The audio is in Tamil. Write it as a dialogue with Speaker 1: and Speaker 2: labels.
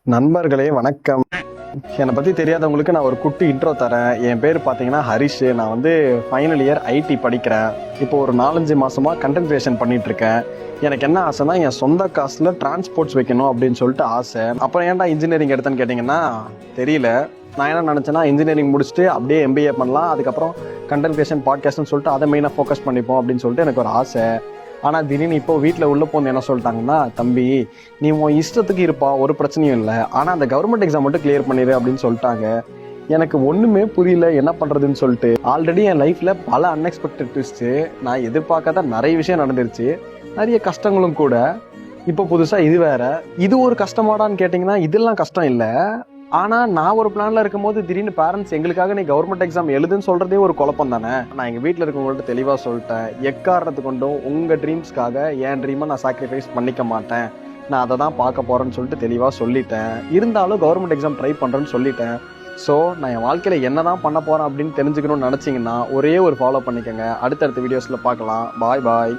Speaker 1: நண்பர்களே வணக்கம். என்னை பற்றி தெரியாதவங்களுக்கு நான் ஒரு குட்டி இன்ட்ரோ தரேன். என் பேர் பார்த்தீங்கன்னா ஹரிஷ். நான் வந்து ஃபைனல் இயர் ஐடி படிக்கிறேன். இப்போ ஒரு 4-5 மாதமாக கண்டென்ட் கிரியேஷன் பண்ணிகிட்ருக்கேன். எனக்கு என்ன ஆசைனா என் சொந்த காசில் டிரான்ஸ்போர்ட்ஸ் வைக்கணும் அப்படின்னு சொல்லிட்டு ஆசை. அப்புறம் ஏன்டா இன்ஜினியரிங் எடுத்தேன்னு கேட்டிங்கன்னா தெரியல. நான் என்ன நினச்சேன்னா இன்ஜினியரிங் முடிச்சுட்டு அப்படியே எம்பிஏ பண்ணலாம், அதுக்கப்புறம் கண்டென்ட் கிரியேஷன் பாட்காஸ்ட்னு சொல்லிட்டு அதை மெயினாக ஃபோக்கஸ் பண்ணிப்போம் அப்படின்னு சொல்லிட்டு எனக்கு ஒரு ஆசை. ஆனால் திடீர்னு இப்போ வீட்டில் உள்ள போந்து என்ன சொல்லிட்டாங்கன்னா, தம்பி நீ உன் இஷ்டத்துக்கு இருப்பா, ஒரு பிரச்சனையும் இல்லை, ஆனால் அந்த கவர்மெண்ட் எக்ஸாம் மட்டும் கிளியர் பண்ணிடு அப்படின்னு சொல்லிட்டாங்க. எனக்கு ஒன்றுமே புரியல என்ன பண்ணுறதுன்னு சொல்லிட்டு. ஆல்ரெடி என் லைஃப்பில் பல அன்எக்ஸ்பெக்டட் ட்விஸ்ட்டு, நான் எதிர்பார்க்காத நிறைய விஷயம் நடந்துருச்சு, நிறைய கஷ்டங்களும் கூட. இப்போ புதுசாக இது வேற. இது ஒரு கஷ்டமாடான்னு கேட்டிங்கன்னா இதெல்லாம் கஷ்டம் இல்லை. ஆனால் நான் ஒரு பிளானில் இருக்கும்போது திடீர்னு பேரண்ட்ஸ் எங்களுக்காக நீ கவர்மெண்ட் எக்ஸாம் எழுதுன்னு சொல்கிறதே ஒரு குழப்பம் தானே. நான் எங்கள் வீட்டில் இருக்கவங்கள்ட்ட தெளிவாக சொல்லிட்டேன், எக்காரணத்து கொண்டும் உங்கள் ட்ரீம்ஸ்க்காக என் ட்ரீமை நான் சாக்ரிஃபைஸ் பண்ணிக்க மாட்டேன், நான் அதை தான் பார்க்க போகிறேன்னு சொல்லிட்டு தெளிவாக சொல்லிட்டேன். இருந்தாலும் கவர்மெண்ட் எக்ஸாம் ட்ரை பண்ணுறேன்னு சொல்லிட்டேன். ஸோ நான் என் வாழ்க்கையில் என்ன தான் பண்ண போகிறேன் அப்படின்னு தெரிஞ்சுக்கணும்னு நினச்சிங்கன்னா ஒரே ஒரு ஃபாலோ பண்ணிக்கோங்க. அடுத்தடுத்த வீடியோஸில் பார்க்கலாம். பாய் பாய்.